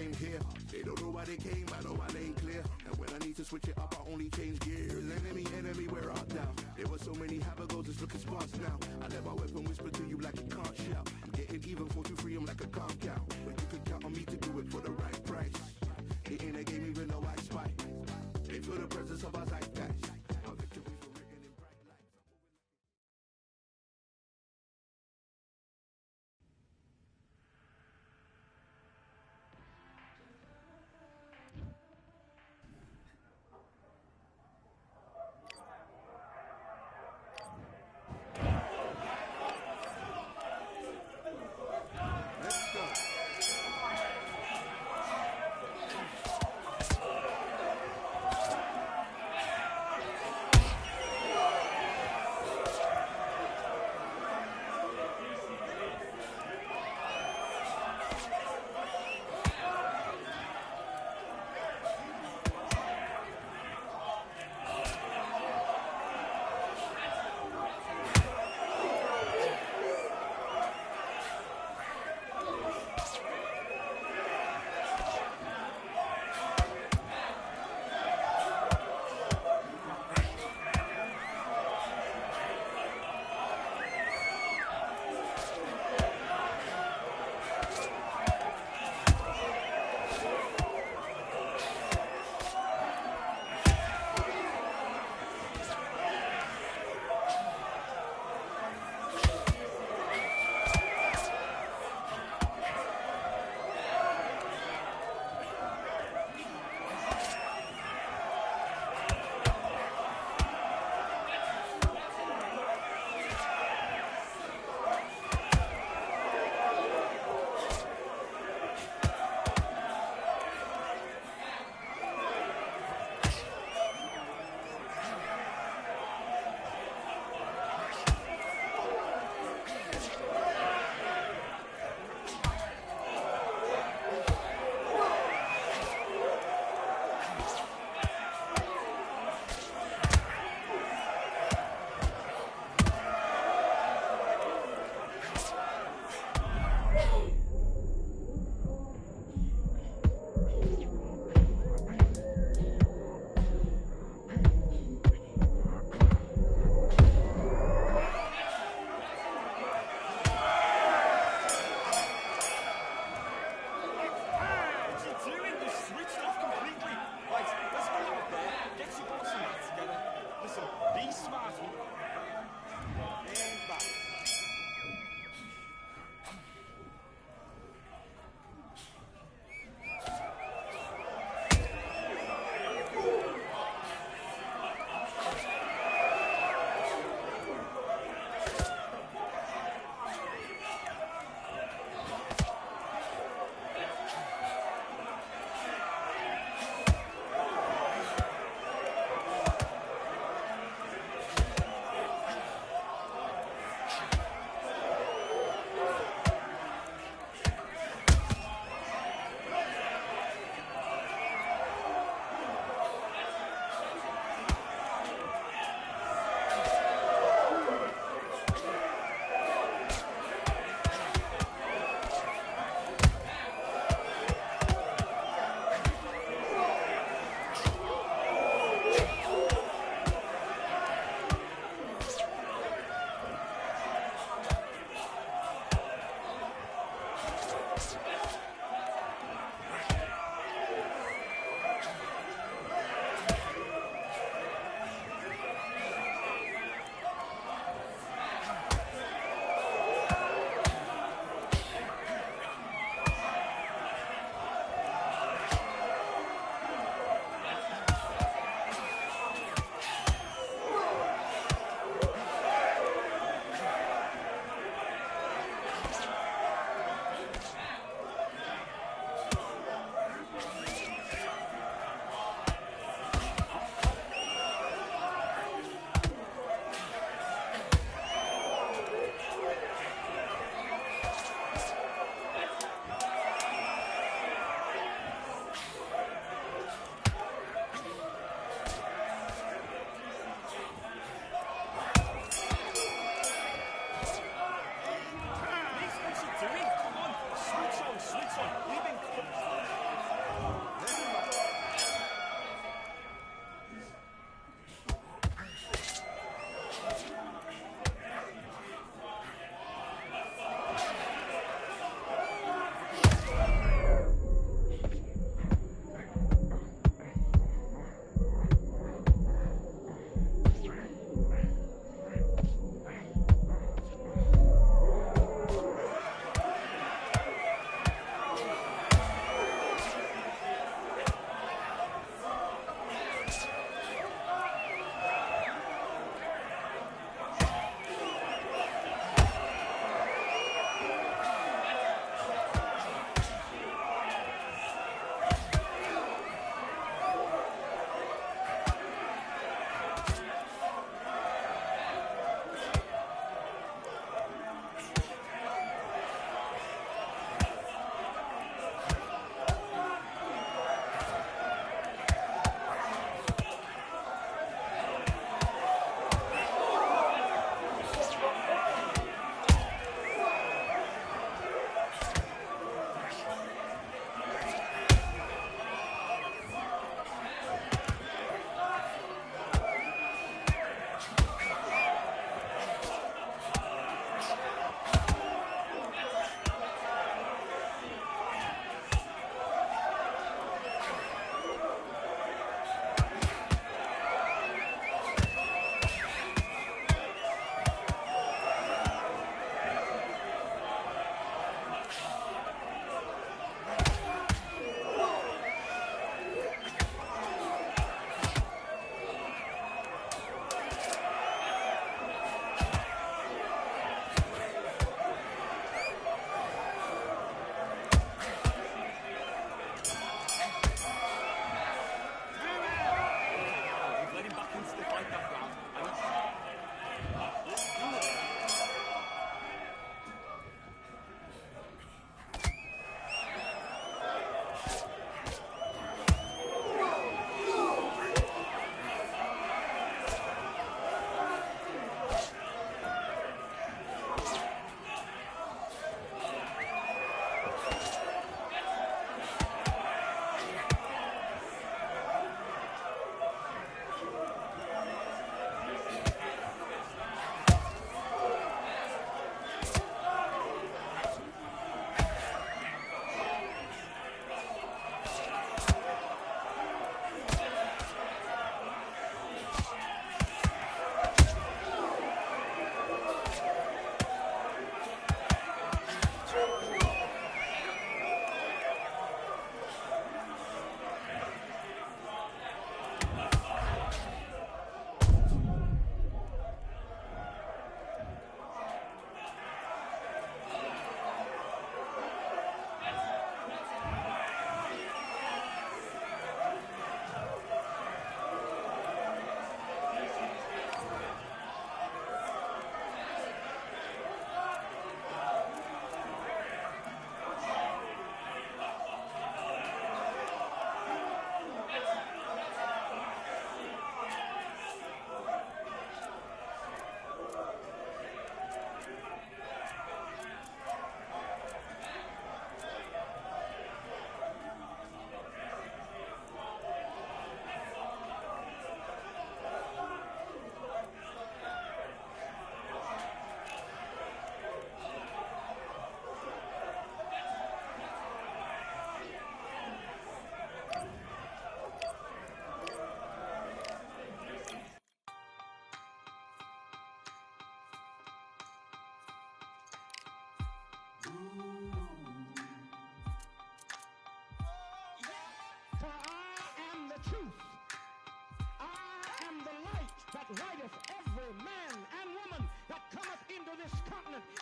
came here. They don't know why they came, I know my lane clear. And when I need to switch it up, I only change gears. Enemy, where art thou? There were so many have-a-goes, it's looking sparse now. I let my weapon whisper to you like it can't shout. I'm getting even 4-2-3, I'm like a calm cow. But you can count on me to do it for the right price. It ain't a game even though I spy. They feel the presence of our zeitgeist. Our victories were written in bright lights.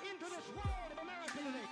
into this world of America today.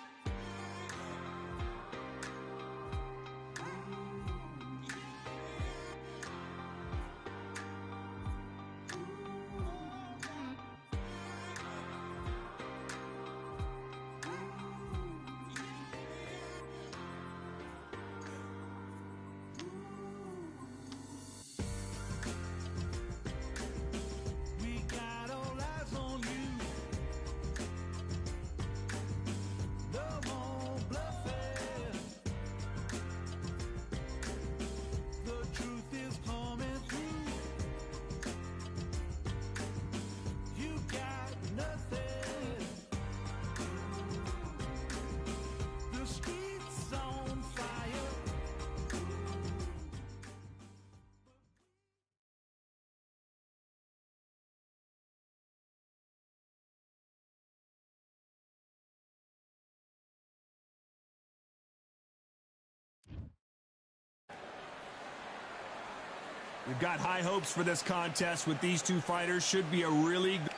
We've got high hopes for this contest with these two fighters. Should be a really good...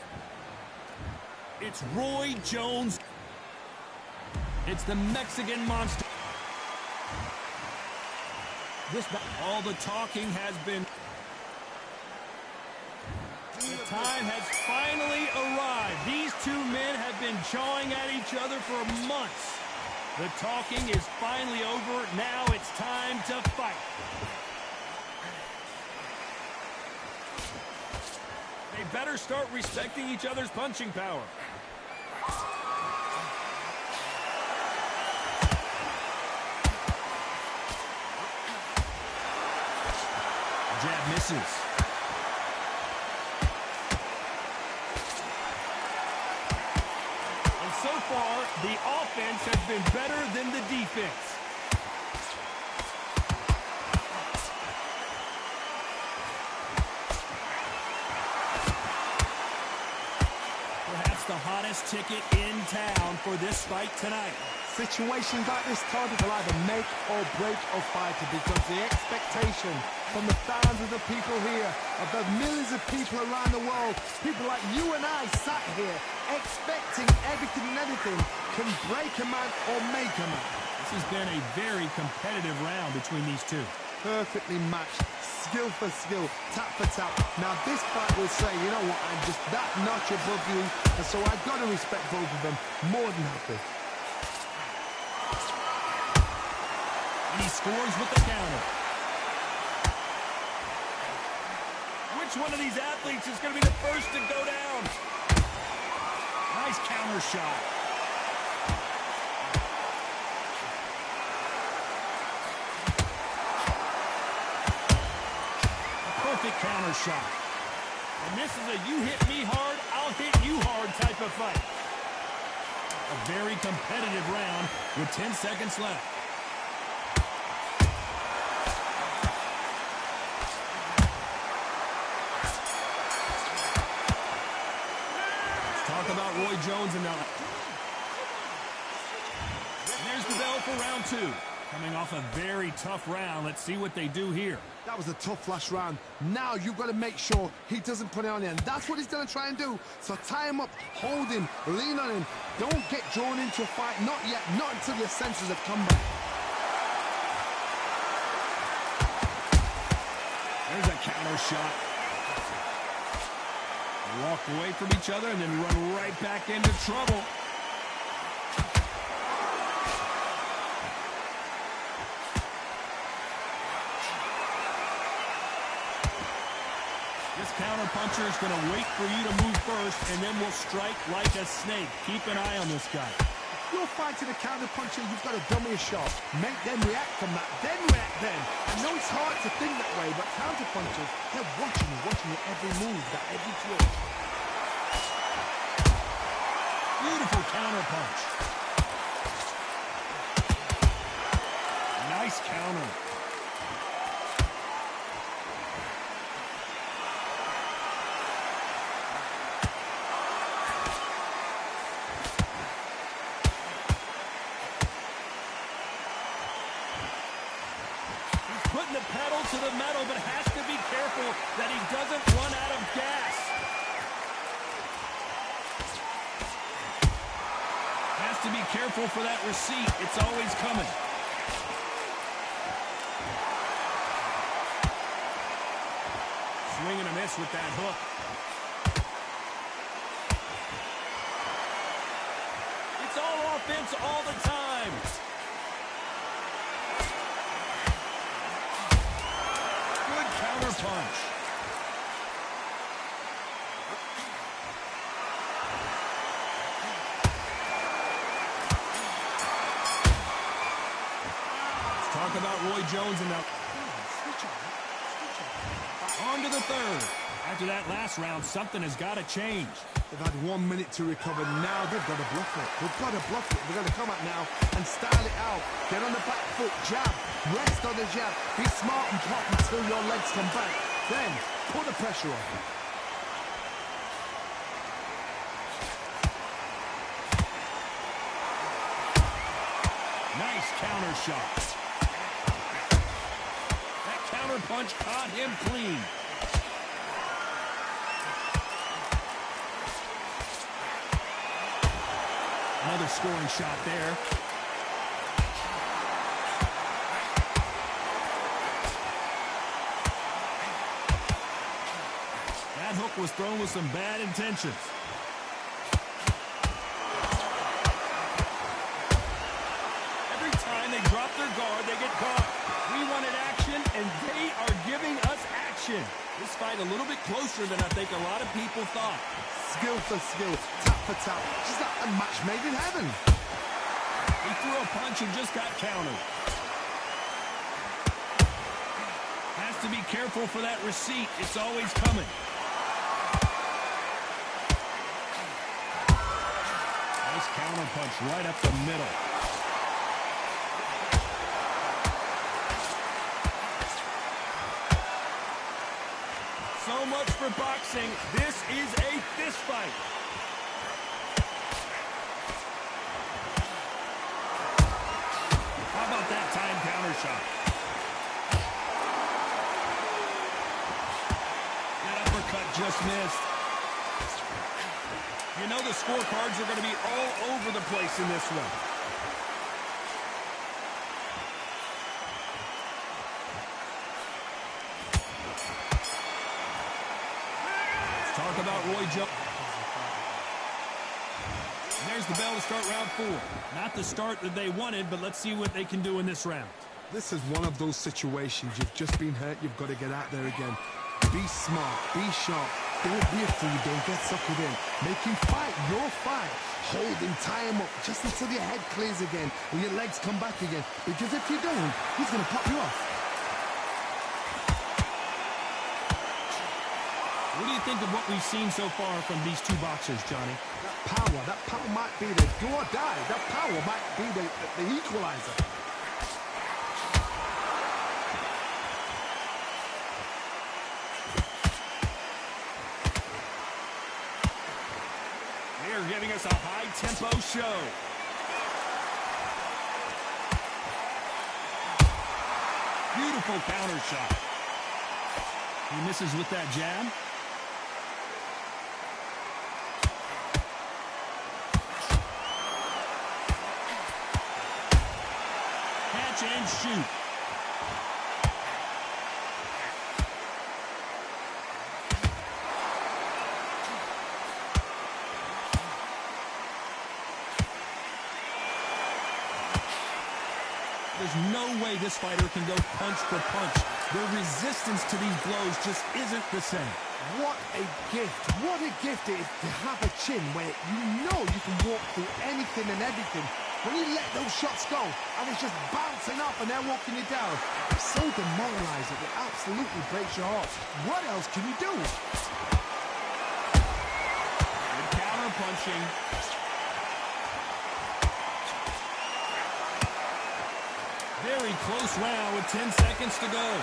It's Roy Jones. It's the Mexican monster. All the talking has been... The time has finally arrived. These two men have been jawing at each other for months. The talking is finally over. Now it's time to fight. They better start respecting each other's punching power. Jab misses. And so far, the offense has been better than the defense. The hottest ticket in town for this fight tonight. Situations like this target will either make or break a fighter, because the expectation from the thousands of people here, of the millions of people around the world, people like you and I sat here expecting everything and anything, can break a man or make a man. This has been a very competitive round between these two. Perfectly matched, skill for skill, tap for tap. Now this fight will say, you know what, I'm just that notch above you, and so I've got to respect both of them more than happy. And he scores with the counter. Which one of these athletes is going to be the first to go down? Nice counter shot. Perfect counter shot. And this is a you hit me hard, I'll hit you hard type of fight. A very competitive round with 10 seconds left. Let's talk about Roy Jones and now. There's the bell for round two. Coming off a very tough round. Let's see what they do here. That was a tough last round. Now you've got to make sure he doesn't put it on you, and that's what he's going to try and do. So tie him up, hold him, lean on him. Don't get drawn into a fight. Not yet. Not until your senses have come back. There's a counter shot. They walk away from each other and then run right back into trouble. This counter-puncher is going to wait for you to move first, and then will strike like a snake. Keep an eye on this guy. You're fighting a counter-puncher, you've got to dummy a shot. Make them react from that, then react then. I know it's hard to think that way, but counter-punchers, they're watching your every move, that every twitch. Beautiful counter-punch. Nice counter. Putting the pedal to the metal, but has to be careful that he doesn't run out of gas. careful for that receipt. It's always coming. Swing and a miss with that hook. It's all offense all the time. Good counter punch. Let's talk about Roy Jones and now. On to the third. After that last round, something has got to change. They've had 1 minute to recover. Now they've got to bluff it. They've got to bluff it. They've got to come out now and style it out. Get on the back foot, jab. Rest on the jab. Be smart and pop until your legs come back. Then, put the pressure on. Nice counter shot. That counter punch caught him clean. Another scoring shot there. That hook was thrown with some bad intentions. Every time they drop their guard, they get caught. We wanted action, and they are giving us action. This fight a little bit closer than I think a lot of people thought. Skill for skill, tap for tap. Just like a match made in heaven. He threw a punch and just got countered. Has to be careful for that receipt. It's always coming. Nice counter punch right up the middle. So much for boxing. This is a fist fight. How about that time counter shot? That uppercut just missed. You know the scorecards are going to be all over the place in this one. Talk about Roy Jones. And there's the bell to start round 4. Not the start that they wanted, but let's see what they can do in this round. This is one of those situations. You've just been hurt. You've got to get out there again. Be smart. Be sharp. Don't be a fool. Don't get suckered in. Make him fight your fight. Hold him. Tie him up just until your head clears again and your legs come back again. Because if you don't, he's going to pop you off. What do you think of what we've seen so far from these two boxers, Johnny? That power might be the do or die. That power might be the equalizer. They're giving us a high-tempo show. Beautiful counter shot. He misses with that jab. Catch and shoot. There's no way this fighter can go punch for punch. The resistance to these blows just isn't the same. What a gift. What a gift it is to have a chin where you know you can walk through anything and everything. When you let those shots go and it's just bouncing up and they're walking you down, it's so demoralizing. It absolutely breaks your heart. What else can you do? Good counter punching. Very close round with 10 seconds to go.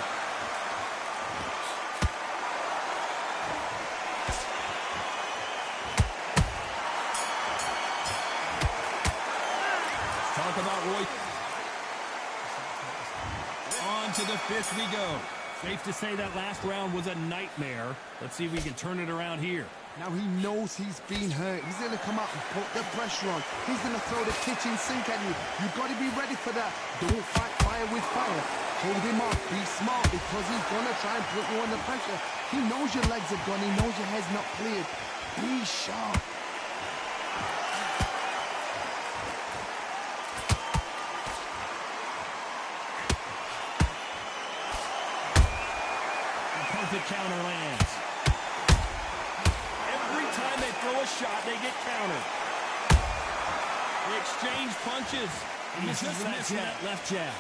Talk about Roy. On to the 5th we go. Safe to say that last round was a nightmare. Let's see if we can turn it around here. Now he knows he's been hurt. He's going to come out and put the pressure on. He's going to throw the kitchen sink at you. You've got to be ready for that. Don't fight fire with fire. Hold him off. Be smart because he's going to try and put you under pressure. He knows your legs are gone. He knows your head's not cleared. Be sharp. The perfect counter lands. Every time they throw a shot, they get countered. They exchange punches. He just missed that left jab.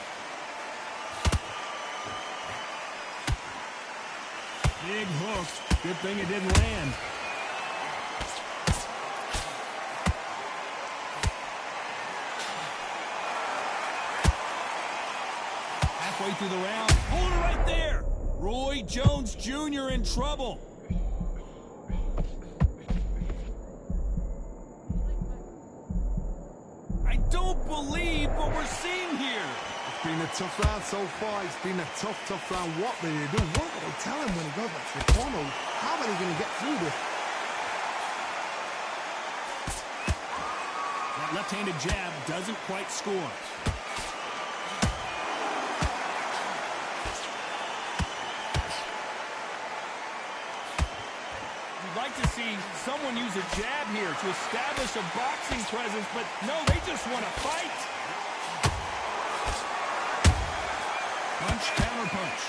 Big hook. Good thing it didn't land. Halfway through the round. Hold it right there. Roy Jones Jr. in trouble. I don't believe what we're seeing here. It's been a tough round so far. It's been a tough round. What will they do? What will they tell him when he goes back to the corner? How are they going to get through this? That left-handed jab doesn't quite score. You'd like to see someone use a jab here to establish a boxing presence, but no, they just want to fight. Punch, counter punch.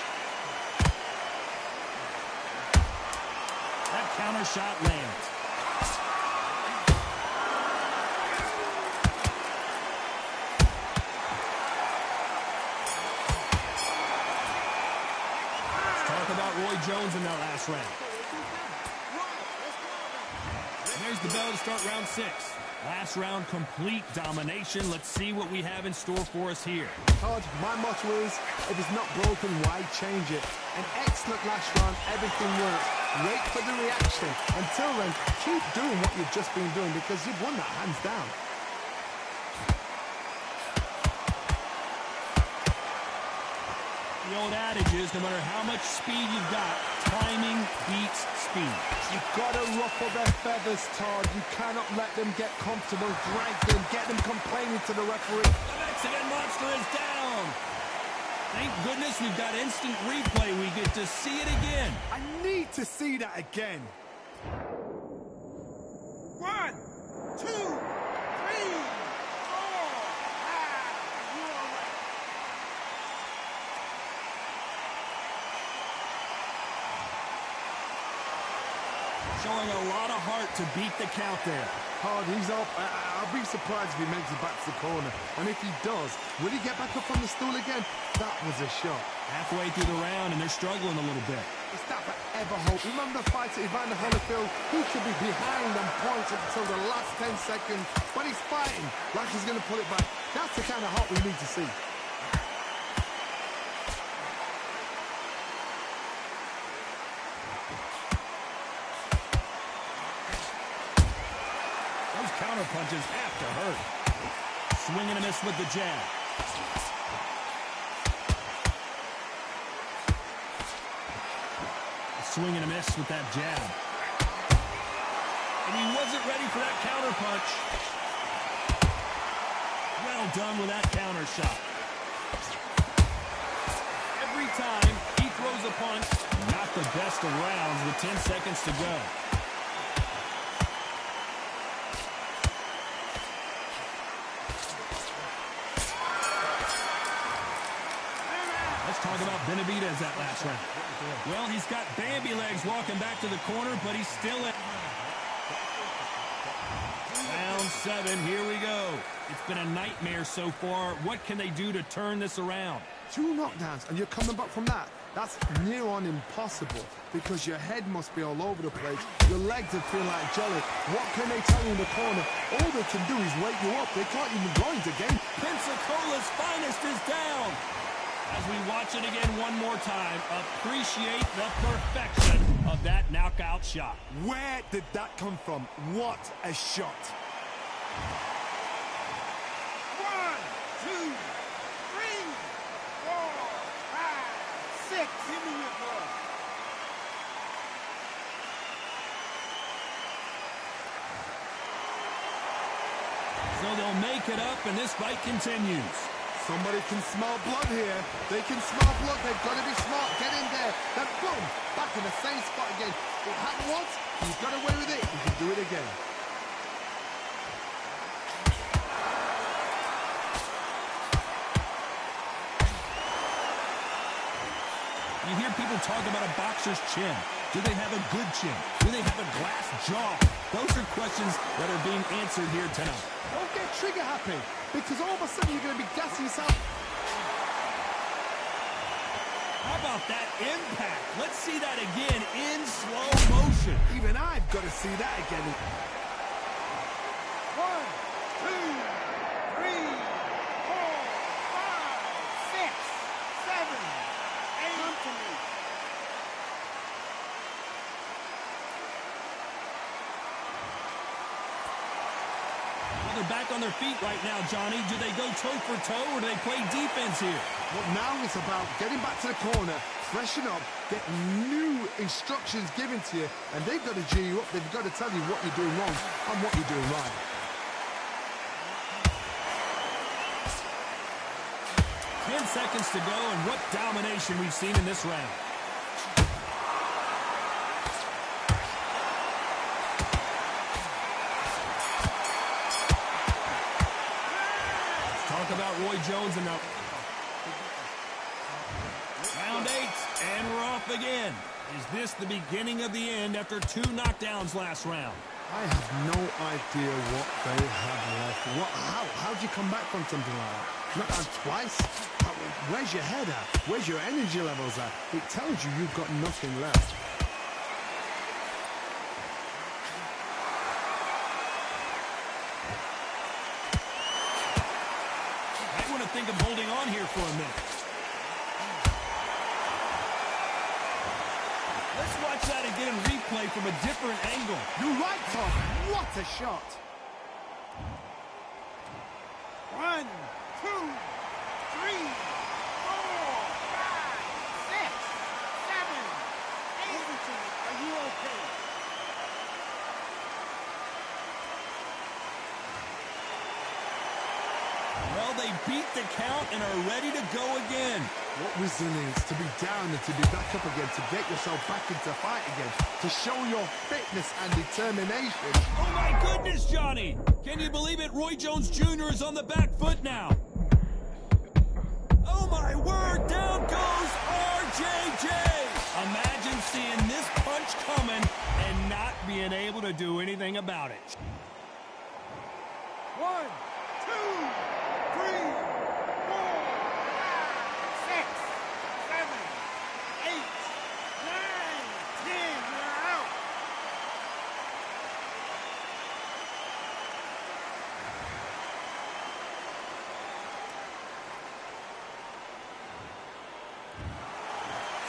That counter shot lands. Let's talk about Roy Jones in that last round. There's the bell to start round 6. Last round, complete domination. Let's see what we have in store for us here. Todd, my motto is, if it's not broken, why change it? An excellent last round, everything works. Wait for the reaction. Until then, keep doing what you've just been doing because you've won that hands down. The old adage is, no matter how much speed you've got, timing beats speed. You've got to ruffle their feathers, Todd. You cannot let them get comfortable, drag them, get them complaining to the referee. The Mexican monster is down. Thank goodness we've got instant replay. We get to see it again. I need to see that again. 1, 2, 3, 4, 5. Showing a lot of heart to beat the count there. Todd, he's up. I'll be surprised if he makes it back to the corner. And if he does, will he get back up from the stool again? That was a shot. Halfway through the round, and they're struggling a little bit. Is that forever hope? Remember the fight at Evander Holyfield? He could be behind and points until the last 10 seconds. But he's fighting like he's going to pull it back. That's the kind of hope we need to see. Those counter punches have to hurt. Swing and a miss with the jab. Swing and a miss with that jab. And he wasn't ready for that counter punch. Well done with that counter shot. Every time he throws a punch, not the best of rounds with 10 seconds to go. Let's talk about Benavidez that last round. Well, he's got Bambi legs walking back to the corner, but he's still in. Round 7, here we go. It's been a nightmare so far. What can they do to turn this around? 2 knockdowns, and you're coming back from that. That's near on impossible because your head must be all over the place. Your legs are feeling like jelly. What can they tell you in the corner? All they can do is wake you up. They can't even go into game. Pensacola's finest is down. As we watch it again one more time, appreciate the perfection of that knockout shot. Where did that come from? What a shot. 1, 2, 3, 4, 5, 6. Give me your ball. They'll make it up, and this fight continues. Somebody can smell blood here. They can smell blood. They've got to be smart. Get in there. Then boom, back in the same spot again. It happened once. He's got away with it. He can do it again. You hear people talk about a boxer's chin. Do they have a good chin? Do they have a glass jaw? Those are questions that are being answered here tonight. Don't get trigger happy, because all of a sudden you're going to be gassing yourself. How about that impact? Let's see that again in slow motion. Even I've got to see that again. 1, 2, 3, 4, 5, 6, 7, 8. Come to me. Well, they're back on their feet right now, Johnny. Do they go toe for toe, or do they play defense here? Well, now it's about getting back to the corner, freshen up, get new instructions given to you, and they've got to G you up. They've got to tell you what you're doing wrong and what you're doing right. 10 seconds to go, and what domination we've seen in this round. Talk about Roy Jones and round 8, and we're off again. Is this the beginning of the end after 2 knockdowns last round? I have no idea what they have left. How'd you come back from something like that? Knocked out twice? Where's your head at? Where's your energy levels at? It tells you you've got nothing left. I want to think of holding on here for a minute. Let's watch that again in replay from a different angle. You're right, Tom. What a shot. 1, 2, 3, 4, 5, 6, 7, 8. Are you okay? Well, they beat the count and are ready to go again. What resilience to be down and to be back up again, to get yourself back into fight again, to show your fitness and determination. Oh my goodness, Johnny! Can you believe it? Roy Jones Jr. is on the back foot now. Oh my word, down goes RJJ! Imagine seeing this punch coming and not being able to do anything about it. 1, 2, 3, 4, 5, 6, 7, 8, 9, 10. You're out.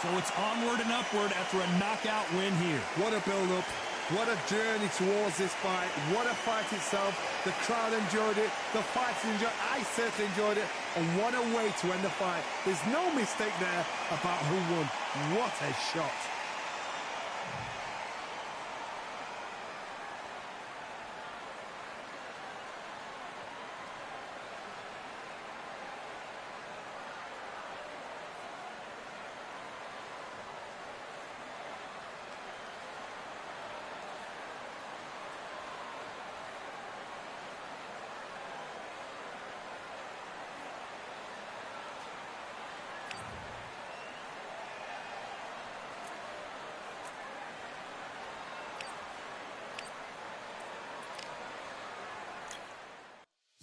So it's onward and upward after a knockout win here. What a build-up. What a journey towards this fight. What a fight itself. The crowd enjoyed it. The fighters enjoyed it. I certainly enjoyed it. And what a way to end the fight. There's no mistake there about who won. What a shot.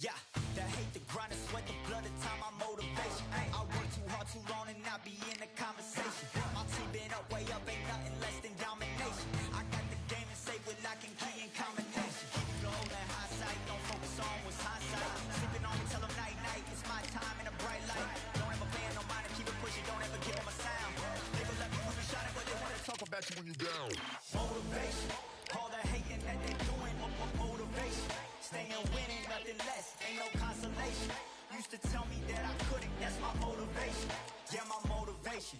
Yeah, that hate, the grind, the sweat, the blood, the time, my motivation. I work too hard, too long, and not be in the conversation. My team been up, way up, ain't nothing less than domination. I got the game and safe with lock and key and combination. Keep the whole that high sight, don't focus on what's hindsight. Sleeping on me, tell them night, night, it's my time in a bright light. Don't ever pay no mind and keep it pushing, don't ever give them a sound. They will let me prove you shot it, but they wanna talk about you when you down. Motivation, all the hating that they doing, motivation. Staying winning, nothing less, ain't no consolation. Used to tell me that I couldn't, that's my motivation. Yeah, my motivation.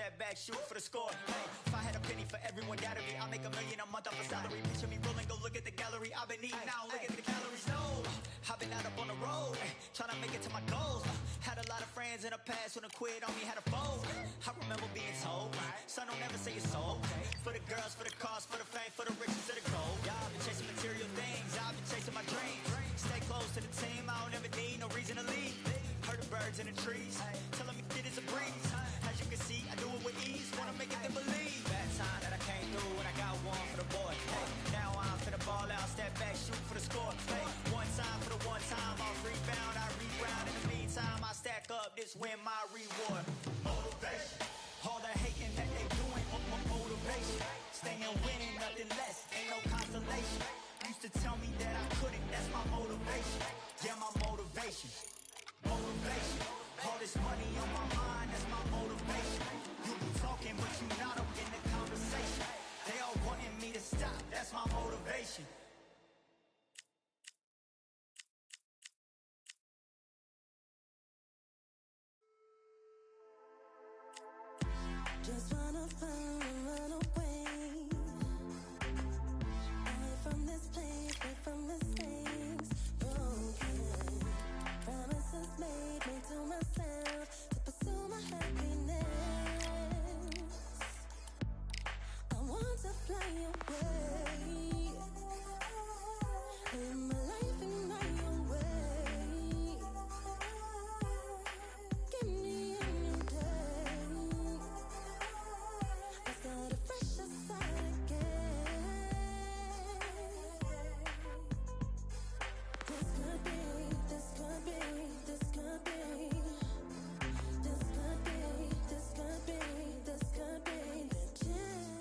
step back, shoot for the score. Hey, if I had a penny for everyone doubted me, I'll make $1 million a month off a salary. Picture me rolling, go look at the gallery. I've been eating now, look at the calories. No, I've been out up on the road, trying to make it to my goals. Had a lot of friends in the past when I quit on me, had a fold. I remember being told, son, don't ever say you're sold. For the girls, for the cars, for the fame, for the riches, for the gold. Yeah, I've been chasing material things, I've been chasing my dreams. Stay close to the team, I don't ever need no reason to leave. Heard the birds in the trees, telling me it is a breeze. As you can see, I do it with ease, wanna make it then believe. Bad time that I came through and I got one for the boy. Hey, now I'm finna ball out, step back, shoot for the score. Hey, one time for the one time, I'll rebound, I reground. In the meantime, I stack up, this win my reward. Motivation, all the hating that they doing, motivation. Staying winning, nothing less, ain't no consolation. Used to tell me that I couldn't, that's my motivation. Yeah, my motivation. Motivation, all this money on my mind, that's my motivation. You be talking, but you not up in the conversation. They all wanting me to stop, that's my motivation. Just wanna find and run away. Away from this place, away from this things broken. Promises made to myself to pursue my happiness. I want to fly away. Live my life in my way. Give me a new day. I start a fresh start again. This could be, this could be, this could be. This could be, this could be, this could be the chance.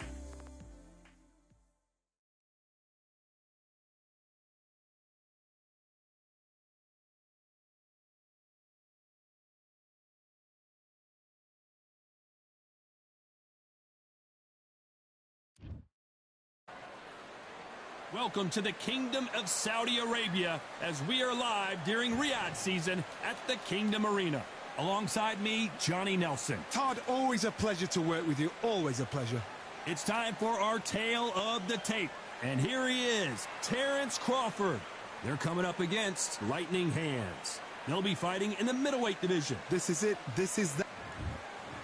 Welcome to the Kingdom of Saudi Arabia as we are live during Riyadh season at the Kingdom Arena. Alongside me, Johnny Nelson. Todd, always a pleasure to work with you. Always a pleasure. It's time for our tale of the tape. And here he is, Terrence Crawford. They're coming up against Lightning Hands. They'll be fighting in the middleweight division. This is it. This is that.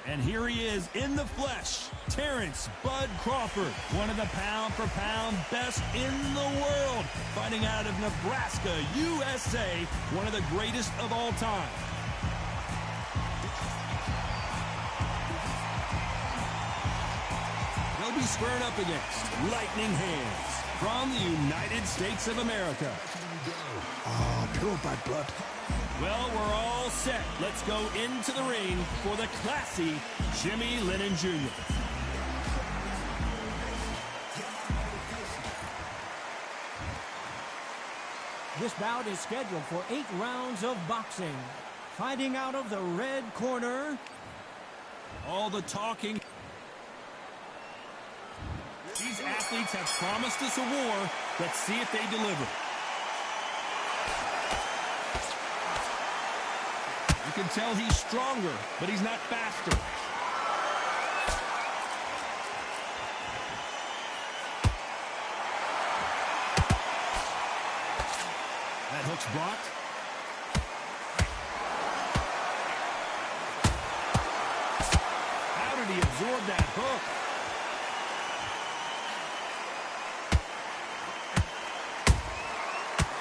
And here he is in the flesh, Terrence Bud Crawford, one of the pound-for-pound best in the world, fighting out of Nebraska, USA, one of the greatest of all time. They'll be squaring up against Lightning Hands from the United States of America. Oh, pure bad blood. Well, we're all set. Let's go into the ring for the classy Jimmy Lennon Jr. This bout is scheduled for 8 rounds of boxing. Fighting out of the red corner. All the talking. These athletes have promised us a war. Let's see if they deliver. You can tell he's stronger, but he's not faster. That hook's blocked. How did he absorb that hook?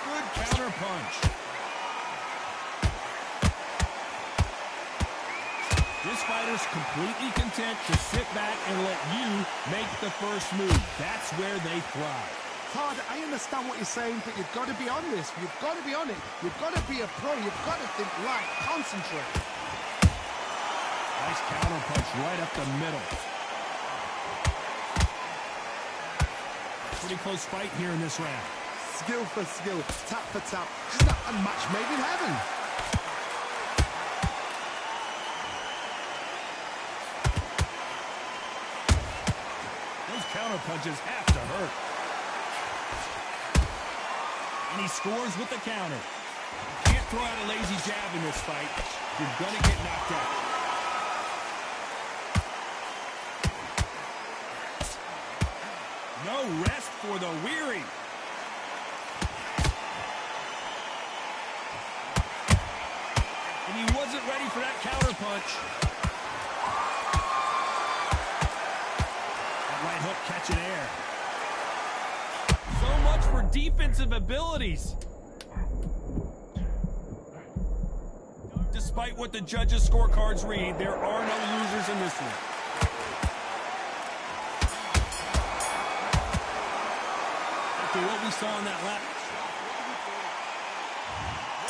Good counter punch. This fighter's completely content to sit back and let you make the first move. That's where they thrive. Todd, I understand what you're saying, but you've got to be on this. You've got to be on it. You've got to be a pro. You've got to think light, concentrate. Nice counter punch right up the middle. Pretty close fight here in this round. Skill for skill, tap for tap. It's not a match made in heaven. Counter punches have to hurt. And he scores with the counter. You can't throw out a lazy jab in this fight. You're going to get knocked out. rest for the weary. And he wasn't ready for that counter punch. That right hook catching air. So much for defensive abilities. Despite what the judges' scorecards read, there are no losers in this one. After what we saw in that lap.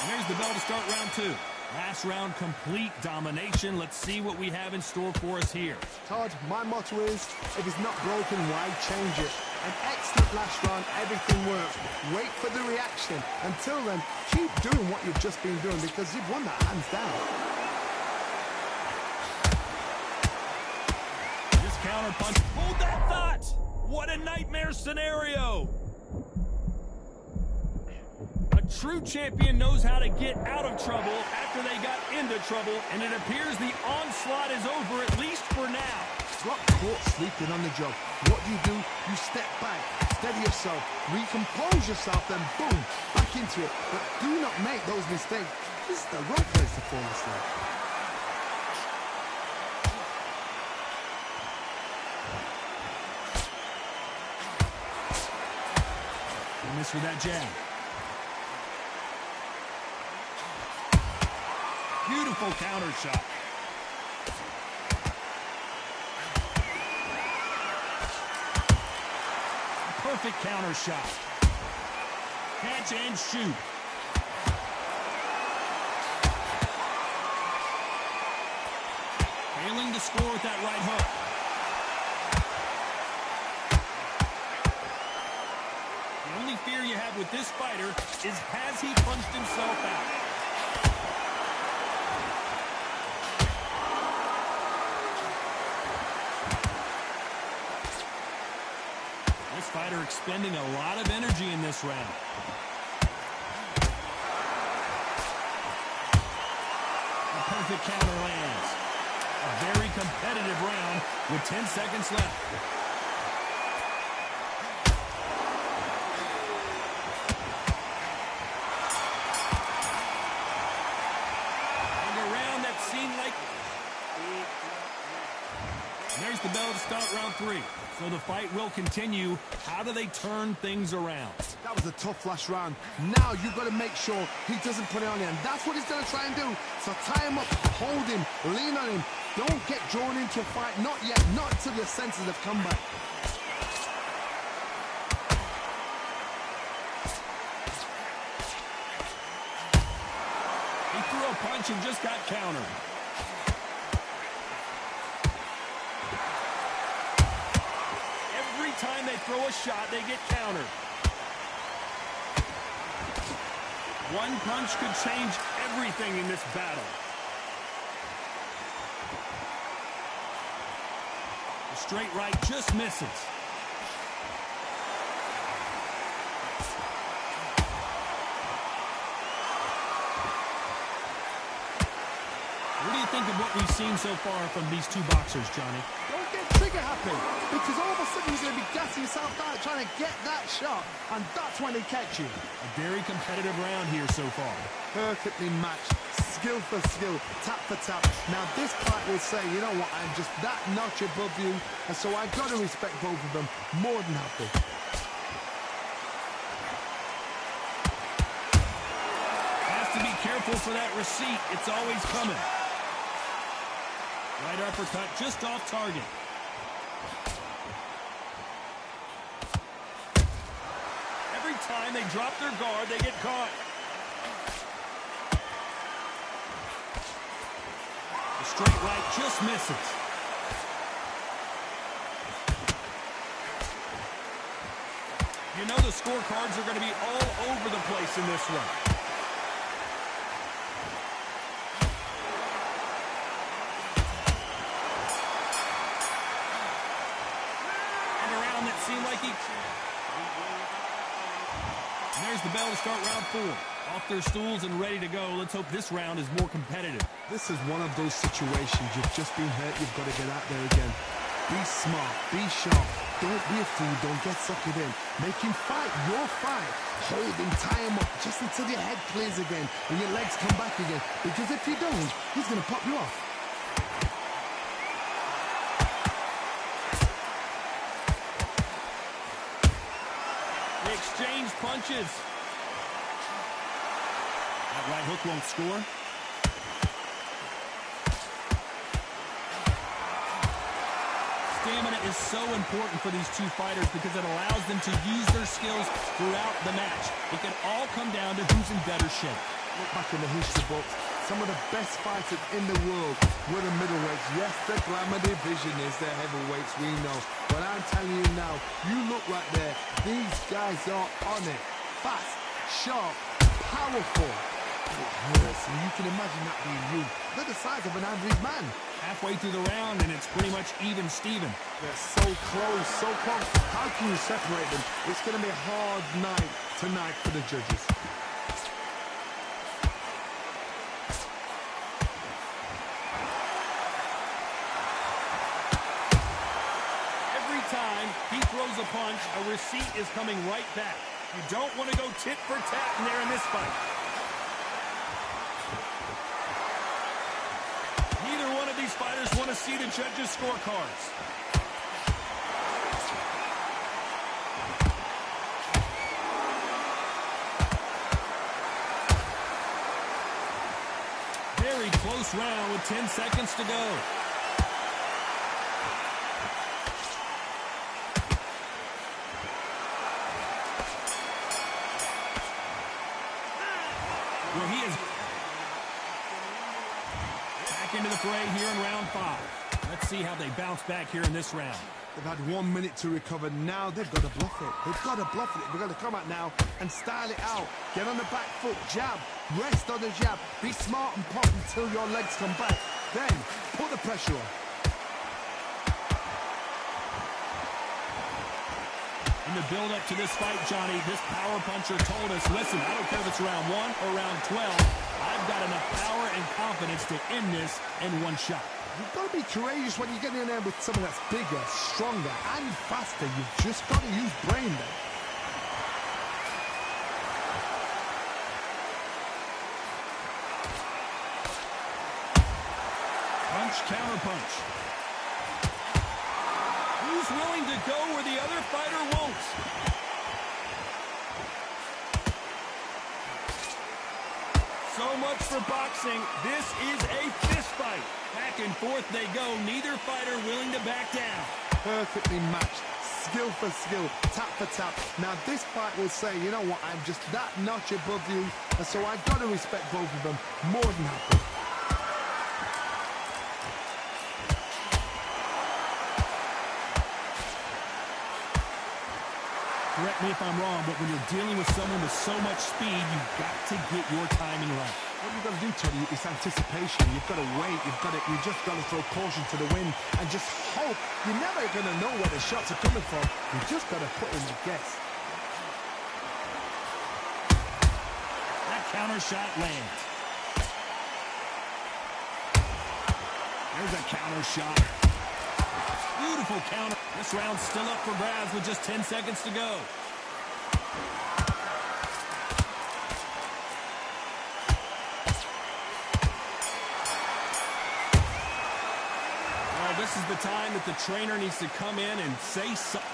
And there's the bell to start round 2. Last round, complete domination. Let's see what we have in store for us here. Todd, my motto is, if it's not broken, why change it? An excellent last round, everything works. Wait for the reaction. Until then, keep doing what you've just been doing because you've won that hands down. This counter punch, hold that thought! What a nightmare scenario! A true champion knows how to get out of trouble after they got into trouble, and it appears the onslaught is over, at least for now. Got caught sleeping on the job. What do? You step back, steady yourself, recompose yourself, then boom, back into it. But do not make those mistakes. This is the wrong place to fall asleep. And miss with that jab. Beautiful counter shot. Perfect counter shot. Catch and shoot. Failing to score with that right hook. The only fear you have with this fighter is, has he punched himself out? This fighter expending a lot of energy in this round. A perfect counter lands. A very competitive round with 10 seconds left. And a round that seemed like... And there's the bell to start round 3. So the fight will continue. How do they turn things around? That was a tough last round. Now you've got to make sure he doesn't put it on you. And that's what he's going to try and do. So tie him up, hold him, lean on him. Don't get drawn into a fight. Not yet. Not until your senses have come back. He threw a punch and just got countered. Every time they throw a shot, they get countered. One punch could change everything in this battle. The straight right just misses. What do you think of what we've seen so far from these two boxers, Johnny? Don't get trigger happy, because all of a sudden you're going to be gassing yourself out trying to get that shot, and that's when they catch you. A very competitive round here so far. Perfectly matched, skill for skill, tap for tap. Now this fight will say, you know what, I'm just that notch above you, and so I've got to respect both of them more than happy. Has to be careful for that receipt. It's always coming. Right uppercut just off target. Every time they drop their guard, they get caught. The straight right just misses. You know the scorecards are going to be all over the place in this one. Seemed like he... And there's the bell to start round 4. Off their stools and ready to go. Let's hope this round is more competitive. This is one of those situations. You've just been hurt. You've got to get out there again. Be smart, be sharp. Don't be a fool, don't get suckered in. Make him fight your fight. Hold him, tie him up, just until your head clears again and your legs come back again. Because if you don't, he's going to pop you off. They exchange punches. That right hook won't score. Stamina is so important for these two fighters because it allows them to use their skills throughout the match. It can all come down to who's in better shape. Look back in the history books. Some of the best fighters in the world were the middleweights. Yes, the glamour division is the heavyweights, we know. But I'm telling you now, you look right there. These guys are on it. Fast, sharp, powerful. It hurts, and you can imagine that being you. They're the size of an average man. Halfway through the round, and it's pretty much even Steven. They're so close, so close. How can you separate them? It's going to be a hard night tonight for the judges. Every time he throws a punch, a receipt is coming right back. You don't want to go tit for tat in there in this fight. Neither one of these fighters want to see the judges' scorecards. Very close round with 10 seconds to go. Well, he is back into the fray here in round 5. Let's see how they bounce back here in this round. They've had 1 minute to recover. Now they've got to bluff it. They've got to bluff it. They've got to come out now and style it out. Get on the back foot, jab, rest on the jab. Be smart and pop until your legs come back. Then put the pressure on. In the build-up to this fight, Johnny, this power puncher told us, listen, I don't care if it's round 1 or round 12. I've got enough power and confidence to end this in one shot. You've got to be courageous when you get in there with someone that's bigger, stronger, and faster. You've just got to use brain there. Punch, counter punch. Who's willing to go where the other fighter won't? So much for boxing. This is a fist fight. Back and forth they go. Neither fighter willing to back down. Perfectly matched. Skill for skill. Tap for tap. Now this fight will say, you know what, I'm just that notch above you. And so I've got to respect both of them. More than happy. Correct me if I'm wrong, but when you're dealing with someone with so much speed, you've got to get your timing right. What you've got to do, Tony, is anticipation. You've got to wait. You just got to throw caution to the wind and just hope. You're never going to know where the shots are coming from. You just got to put in a guess. That counter shot lands. There's a counter shot. Beautiful counter. This round's still up for grabs with just 10 seconds to go. Well, this is the time that the trainer needs to come in and say something.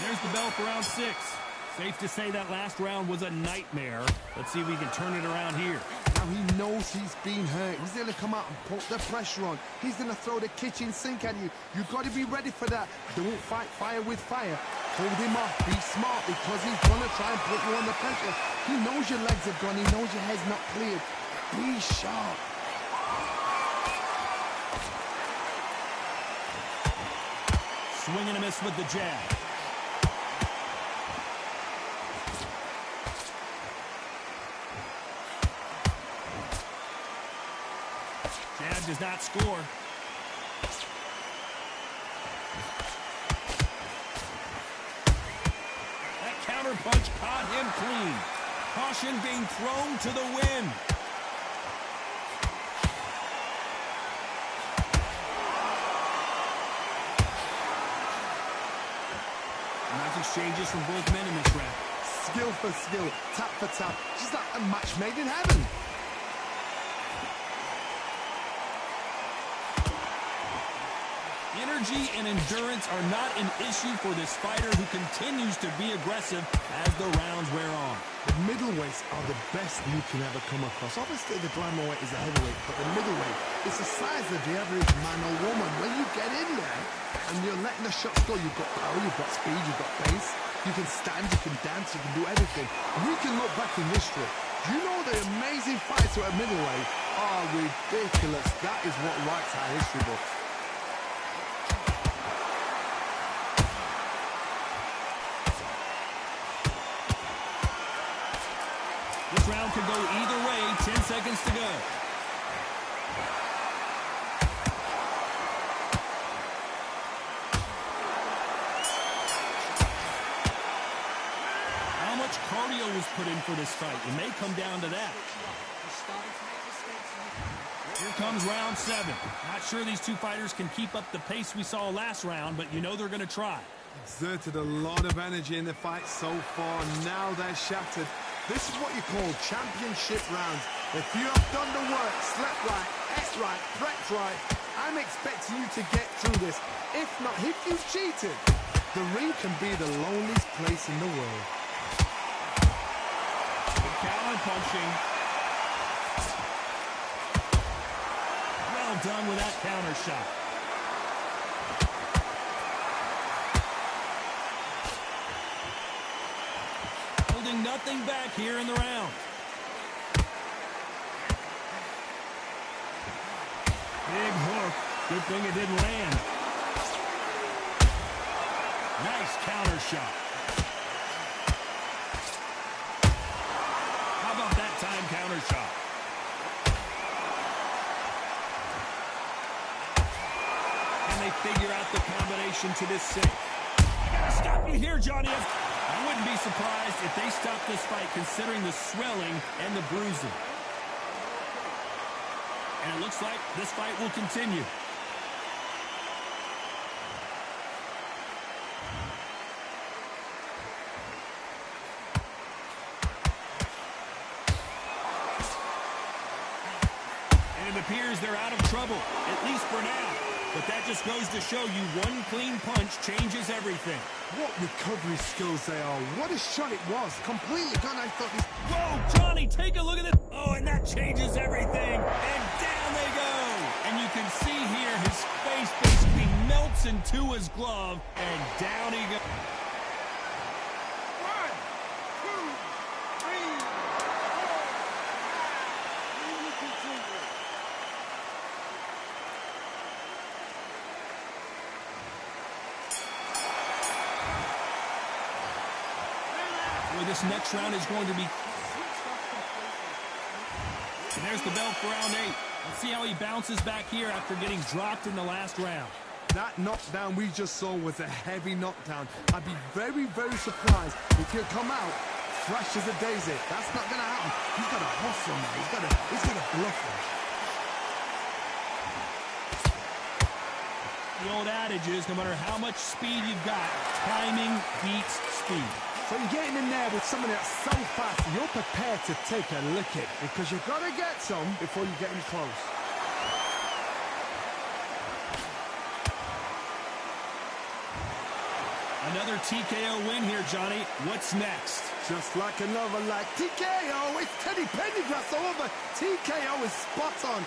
There's the bell for round 6. Safe to say that last round was a nightmare. Let's see if we can turn it around here. Now he knows he's been hurt. He's going to come out and put the pressure on. He's going to throw the kitchen sink at you. You've got to be ready for that. Don't fight fire with fire. Hold him off. Be smart because he's going to try and put you under pressure. He knows your legs have gone. He knows your head's not cleared. Be sharp. Swing and a miss with the jab. Jab does not score. That counter punch caught him clean. Caution being thrown to the wind. exchanges from both men in this round. Skill for skill, tap for tap, just like a match made in heaven. Energy and endurance are not an issue for this fighter who continues to be aggressive as the rounds wear on. The middleweights are the best you can ever come across. Obviously, the glamour weight is a heavyweight, but the middleweight is the size of the average man or woman. When you get in there and you're letting the shots go, you've got power, you've got speed, you've got pace, you can stand, you can dance, you can do everything. We can look back in history. Do you know the amazing fights at middleweight are ridiculous? That is what writes our history books. This round could go either way. 10 seconds to go. How much cardio was put in for this fight? It may come down to that. Here comes round 7. Not sure these two fighters can keep up the pace we saw last round, but you know they're going to try. Exerted a lot of energy in the fight so far. Now they're shattered. This is what you call championship rounds. If you have done the work, slept right, ate right, prepped right, I'm expecting you to get through this. If not, if you've cheated, the ring can be the loneliest place in the world. Good counter punching. Well done with that counter shot. Nothing back here in the round. Big hook. Good thing it didn't land. Nice counter shot. How about that time counter shot? Can they figure out the combination to this sink? I gotta stop you here, Johnny. I wouldn't be surprised if they stop this fight considering the swelling and the bruising. And it looks like this fight will continue. And it appears they're out of trouble, at least for now. But that just goes to show you one clean punch changes everything. What recovery skills they are. What a shot it was. Completely gone. I thought this... Whoa, Johnny, take a look at this. Oh, and that changes everything. And down they go. And you can see here his face basically melts into his glove. And down he goes. 1, 2, 3, 4, 5. Well, this next round is going to be... And there's the bell for round 8. Let's see how he bounces back here after getting dropped in the last round. That knockdown we just saw was a heavy knockdown. I'd be very, very surprised if he'll come out fresh as a daisy. That's not going to happen. He's got to hustle now. He's got to bluff him. The old adage is no matter how much speed you've got, timing beats speed. So you're getting in there with somebody that's so fast, you're prepared to take a licking because you've got to get some before you get in close. Another TKO win here, Johnny. What's next? Just like another like TKO. It's Teddy Pendergrass over. TKO is spot on.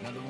Another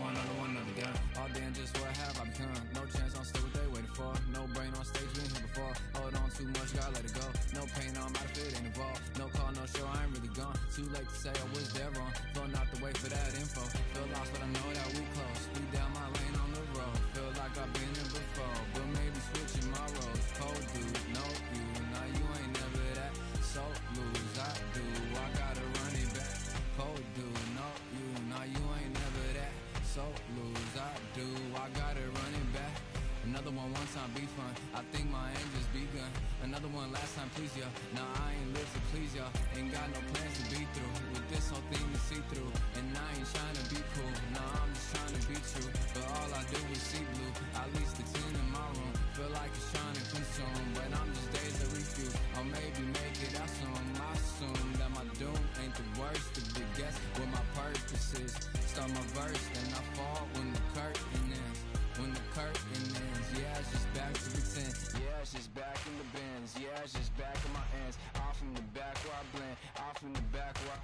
gun. All day and just what have I become. No chance, I'm still what they waiting for. No brain on stage, been here before. Hold on too much, gotta let it go. No pain, I'm out of it, ain't involved. No call, no show, I ain't really gone. Too late to say I was there wrong. Filling out the way for that info. Feel lost, but I know that we close. Speed down my lane on the road. Feel like I've been here before, but maybe switching my roles. Cold dude, no you. Now you ain't never that. So lose, I do. I gotta run it back. Cold dude, no you. Now you ain't never that. So lose, I do. I gotta run it back. Another one time be fun. I think my aim just begun. Another one last time please ya. Now I ain't live to please ya. Ain't got no plans to be through. With this whole thing to see through. And I ain't trying to be cool. Nah, I'm just trying to be true. But all I do is see blue. At least the 10 in my room. Feel like it's trying to consume. But I'm just days of refuse. Or maybe make it out soon. I assume that my doom ain't the worst of the guess. What my purpose is. Start my verse, then I fall when the curtain ends. When the curtain ends, yeah, it's just back to pretend. Yeah, it's just back in the bins. Yeah, it's just back in my ends. Off in the back where I blend. Off in the back where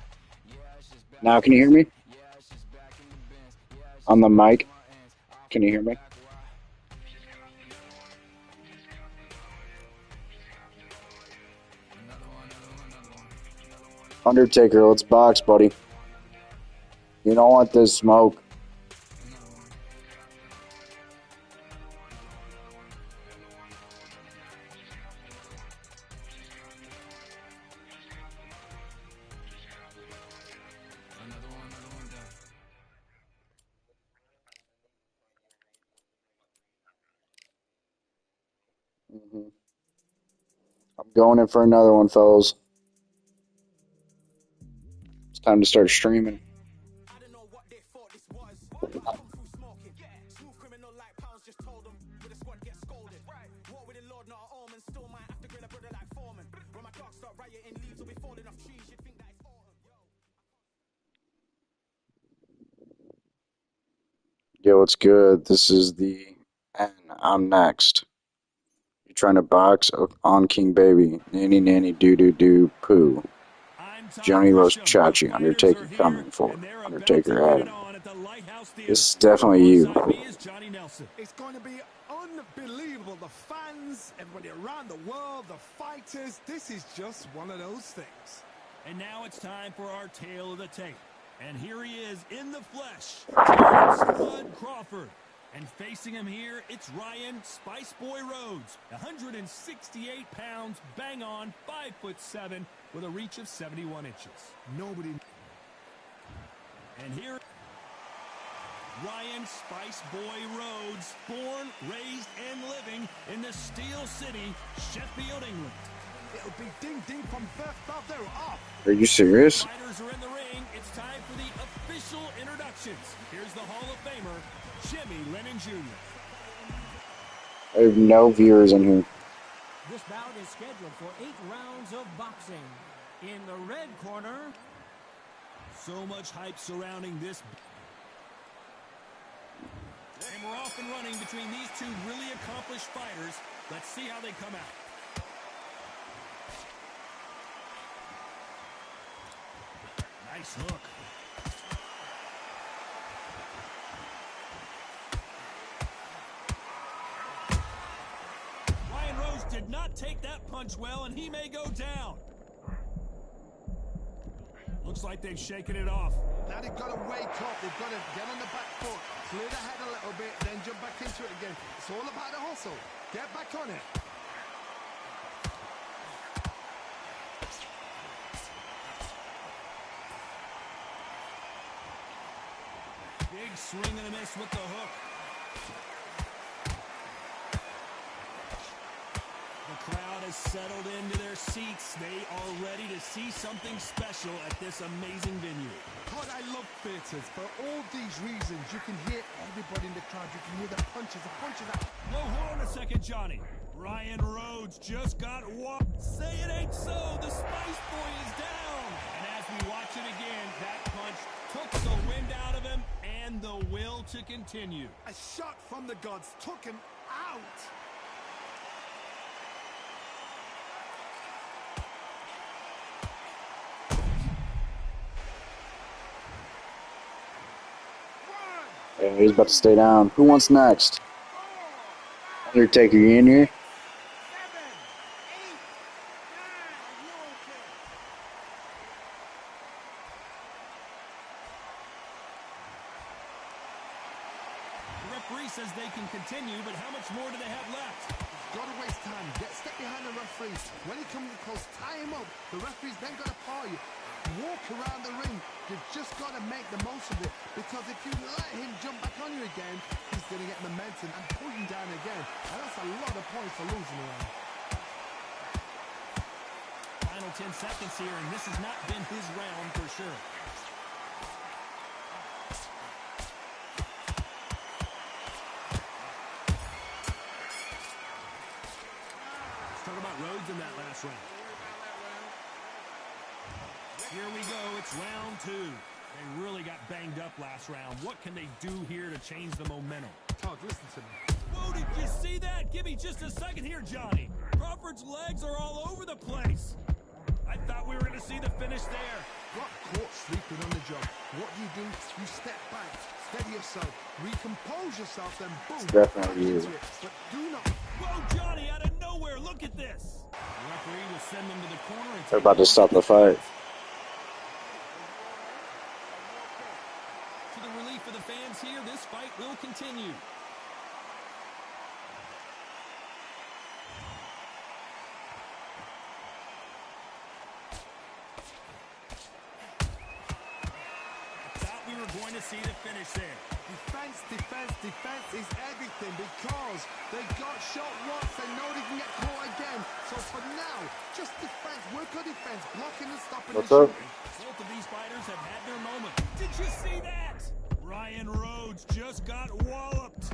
yeah, it's just back. Now, can you hear me? Yeah, it's just back in the bins. Yeah, it's On the mic? my ends. Can you hear me? Undertaker, let's box, buddy. You don't want this smoke. I'm going in for another one, fellas. It's time to start streaming. I don't know what they thought this was. Come through smoking. Smooth criminal like pounds just told them. With a squad get scolded. Walk with the Lord, not an omen. Still might have to grill a brother like Foreman. When my dogs start rioting, leaves will be falling off trees. You'd think that it's autumn. Yo, what's good? This is the N. I'm next. You trying to box on King Baby? Nanny, nanny, doo doo doo, poo. Johnny Los Chachi, Undertaker coming for Undertaker head. This is definitely you. It's going to be unbelievable. The fans, everybody around the world, the fighters. This is just one of those things. And now it's time for our tale of the tape. And here he is in the flesh, Terrence Bud Crawford. And facing him here, it's Ryan Spice Boy Rhodes, 168 pounds, bang on, 5'7", with a reach of 71 inches. Nobody. And here, Ryan Spice Boy Rhodes, born, raised, and living in the Steel City, Sheffield, England. It'll be ding-ding from birth out there off. Are you serious? Fighters are in the ring. It's time for the official introductions. Here's the Hall of Famer, Jimmy Lennon Jr. I have no viewers in here. This bout is scheduled for 8 rounds of boxing. In the red corner, so much hype surrounding this. And we're off and running between these two really accomplished fighters. Let's see how they come out. Nice hook. Ryan Rhodes did not take that punch well, and he may go down. Looks like they've shaken it off. Now they've got to wake up. They've got to get on the back foot, clear the head a little bit, then jump back into it again. It's all about the hustle. Get back on it. Big swing and a miss with the hook. The crowd has settled into their seats. They are ready to see something special at this amazing venue. God, I love theatres. For all these reasons, you can hear everybody in the crowd. You can hear the punches, Whoa, hold on a second, Johnny. Ryan Rhodes just got walked. Say it ain't so. The Spice Boy is down. And as we watch it again, that punch took the wind out of him and the will to continue. A shot from the gods took him out. Yeah, he's about to stay down. Who wants next? Undertaker, you in here? 7, 8, 9. Are you okay? to make the most of it, because if you let him jump back on you again, he's going to get momentum and pull you down again. And that's a lot of points for losing around. Final 10 seconds here, and this has not been his round for sure. Let's talk about Rhodes in that last round. Here we go, it's round 2. They really got banged up last round. What can they do here to change the momentum? Todd, listen to me. Whoa, did you see that? Give me just a second here, Johnny. Crawford's legs are all over the place. I thought we were going to see the finish there. Got caught sleeping on the job. What do? You step back, steady yourself, recompose yourself, then boom. Definitely you. But do not. Whoa, Johnny, out of nowhere, look at this. The referee will send them to the corner. And They're about to stop the fight. To the relief of the fans here, this fight will continue. Going to see the finish there. Defense, defense, defense is everything, because they got shot once, they know they can get caught again. So for now, just defense, work on defense, blocking and stopping. What's up? Both of these fighters have had their moment. Did you see that? Ryan Rhodes just got walloped.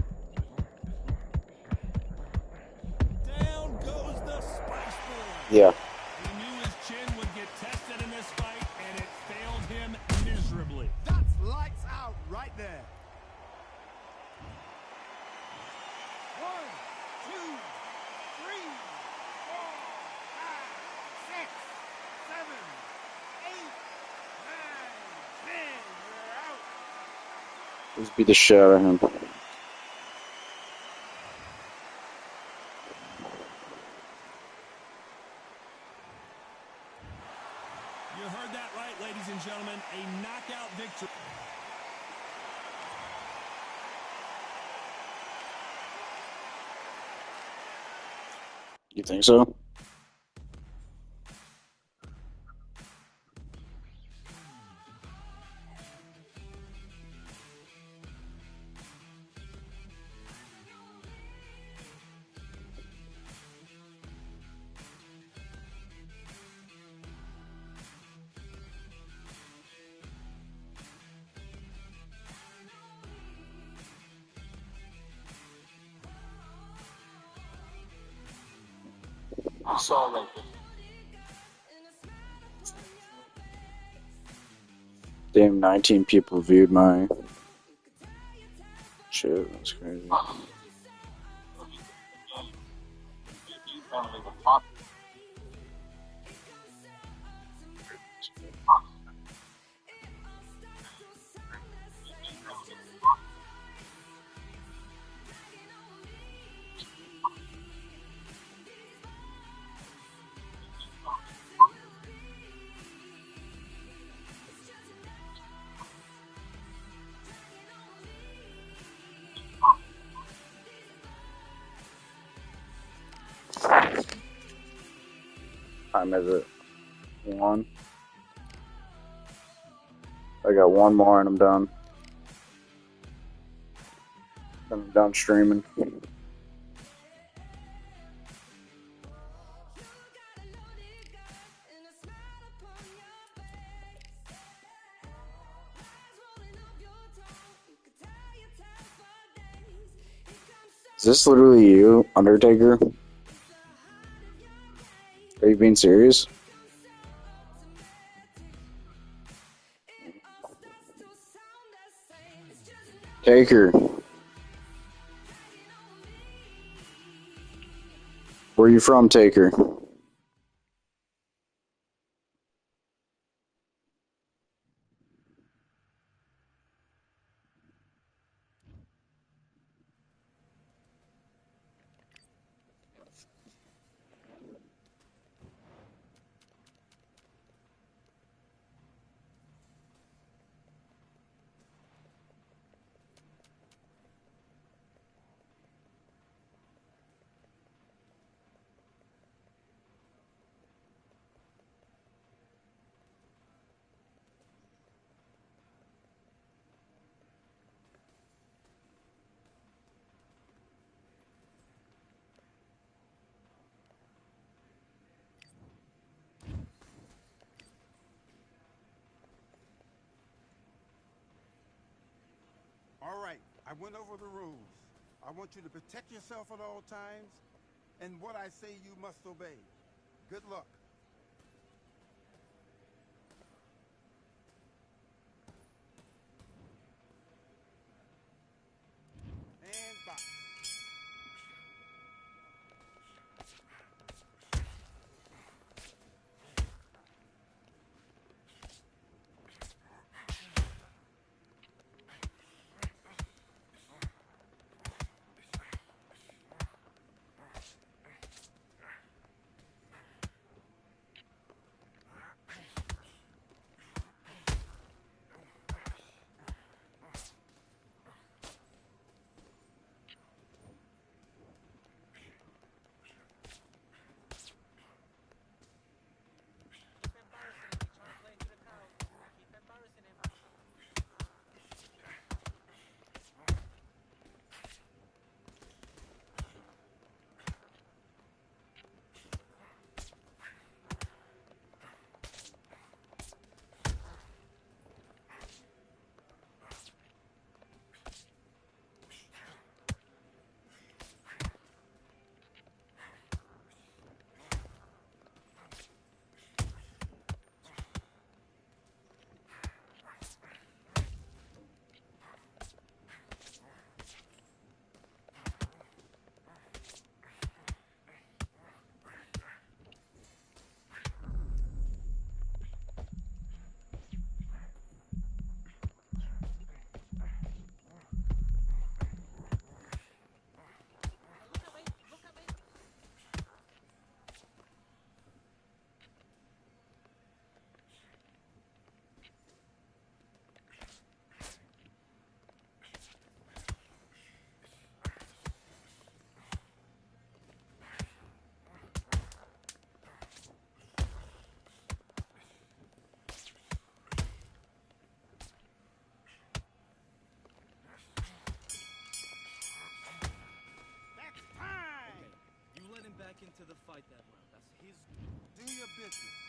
Down goes the Spice Boy. Yeah. He knew his chin would get tested in this fight, and it failed him miserably. That's lights out right there. 1, 2, 3, 4, 5, 6, 7, 8, 9, 10. You're out. Let's beat the shit out of him. You heard that right, ladies and gentlemen. A knockout victory. You think so? Damn, 19 people viewed my shit. That's crazy. Time is it? 1. I got one more and I'm done. Then I'm done streaming. Is this literally you, Undertaker? Are you being serious? Taker. Where are you from, Taker? went over the rules. I want you to protect yourself at all times, and what I say you must obey. Good luck. And box. Back into the fight that round. That's his. Do your business.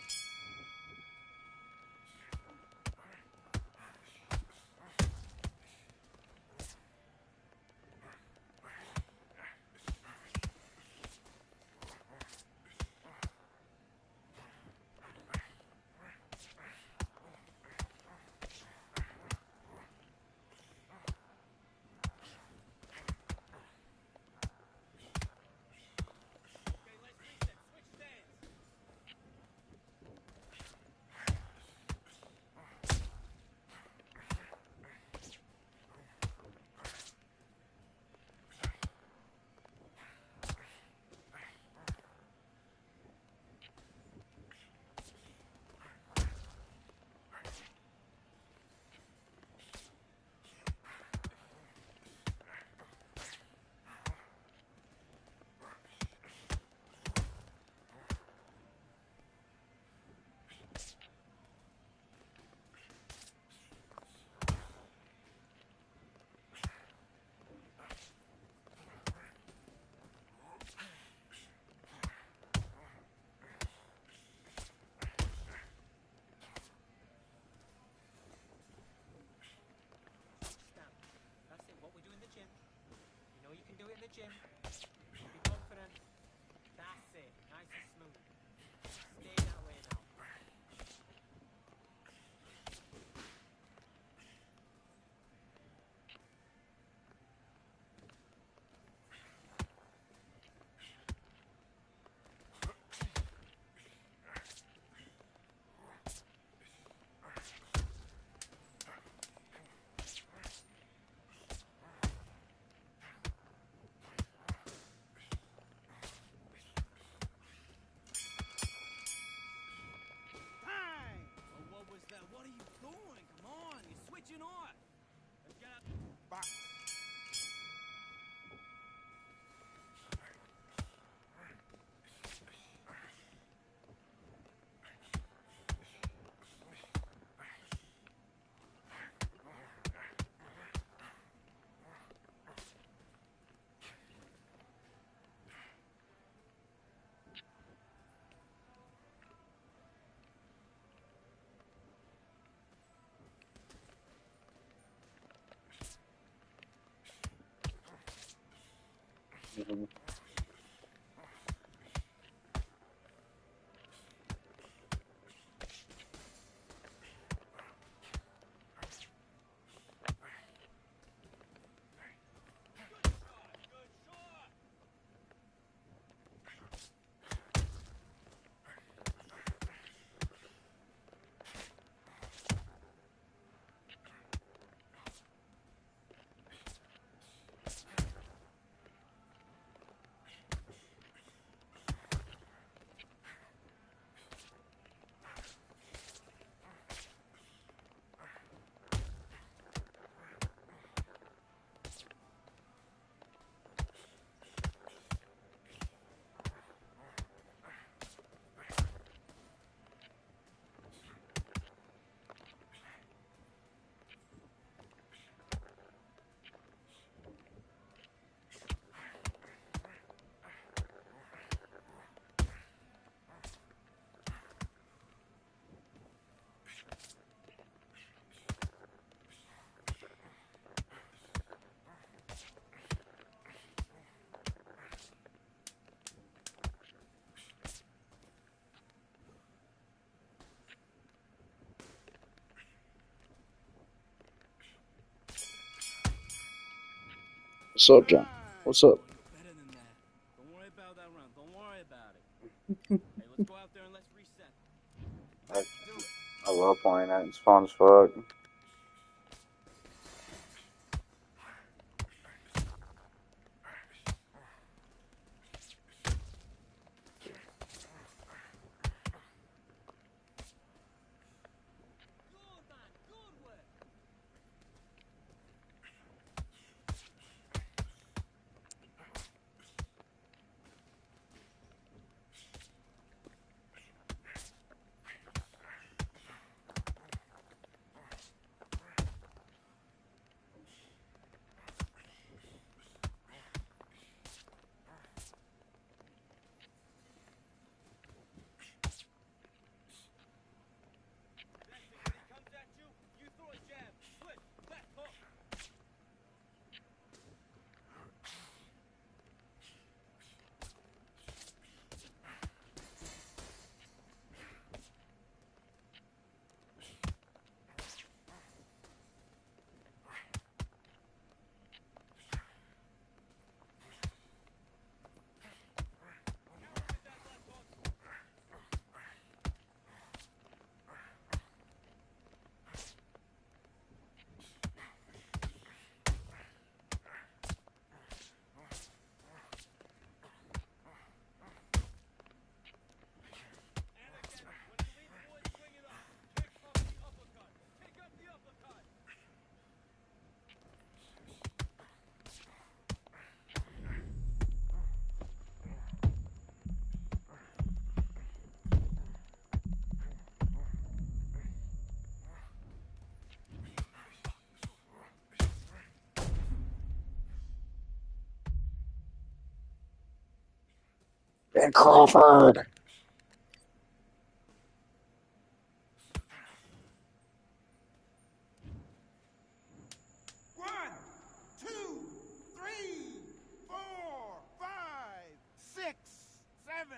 Mhm. What's up, John? What's up? You're better than that. Don't worry about that round. Don't worry about it. Hey, let's go out there and let's reset. Let's do it. I love playing that. It's fun as fuck. Good man, good work. That's it. When he comes at you, you throw a jab. Switch. Left hook. Counter with that left hook. And again, when you leave the boy swinging up, pick up the uppercut. Pick up the uppercut. Ben Crawford. One, two, three, 4, 5, 6, 7.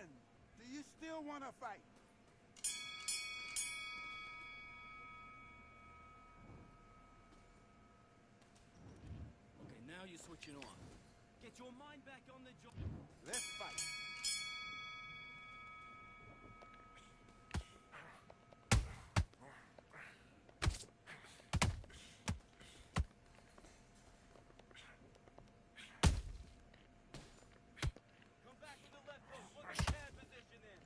Do you still want to fight? Okay, now you're switching on. Get your mind back on the job. Let's fight. Come back with the left hook. Put the pad position in.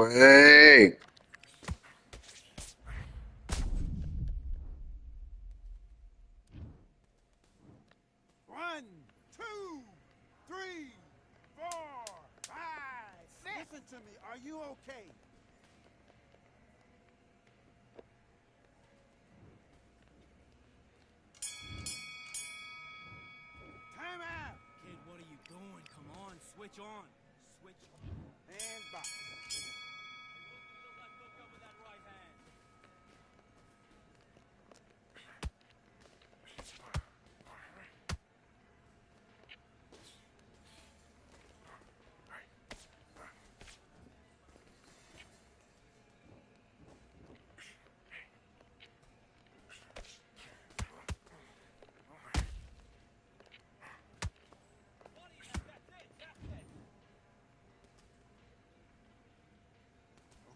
way. One, two, three, four, five, six. Listen to me. Are you okay? Time out. Kid, what are you doing? Come on, switch on. Switch. And box. Look up with that right hand.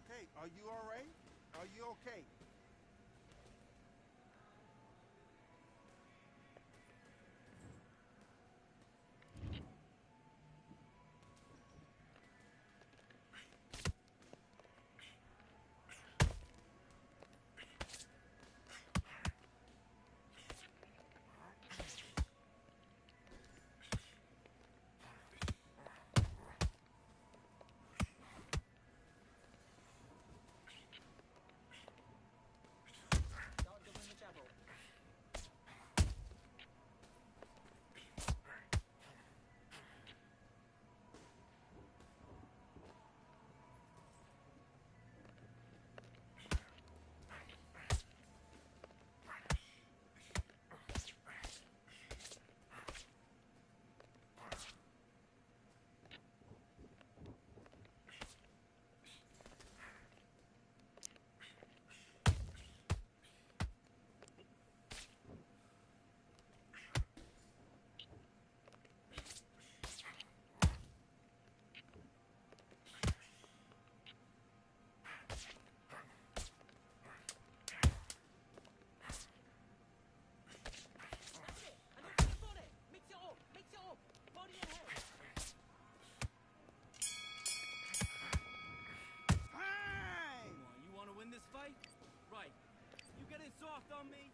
Okay, are you all right? Are you okay? soft on me?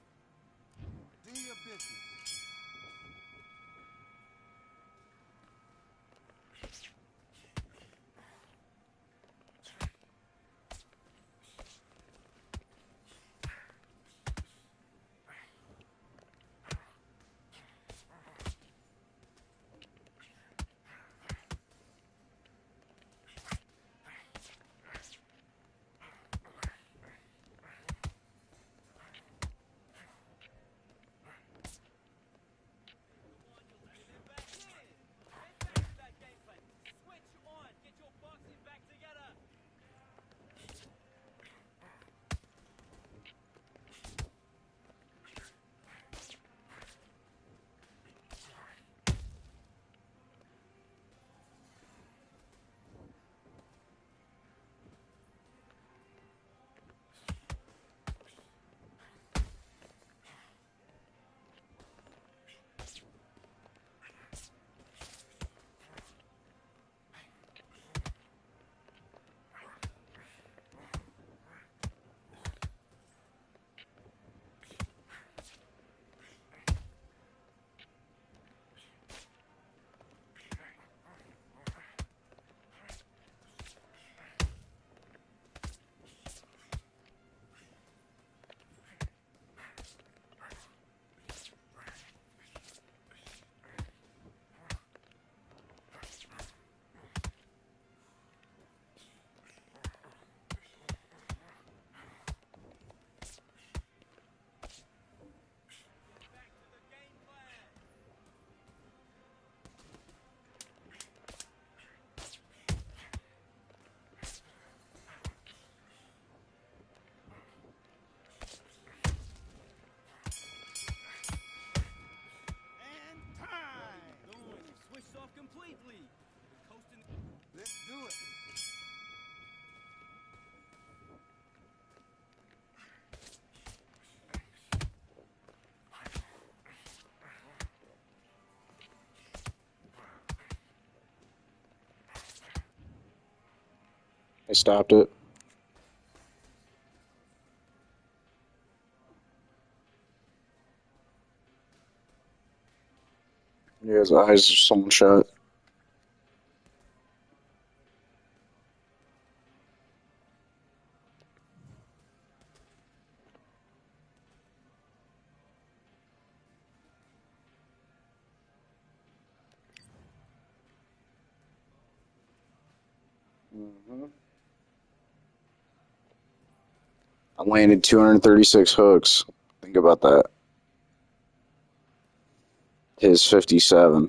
Do your business. I stopped it. Yeah, his eyes are sewn shut. I landed 236 hooks. Think about that. His 57.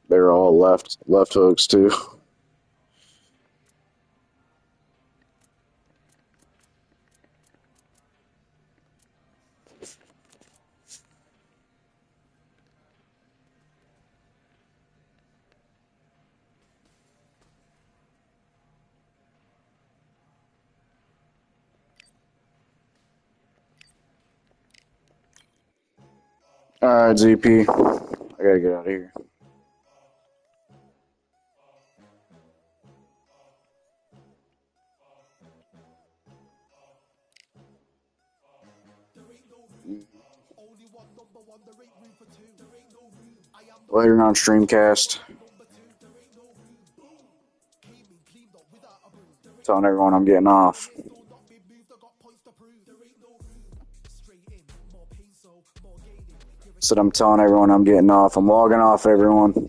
They're all left hooks too. Alright, ZP. I gotta get out of here. Later on Streamcast. Telling everyone I'm getting off. Said I'm telling everyone I'm getting off. I'm logging off, everyone.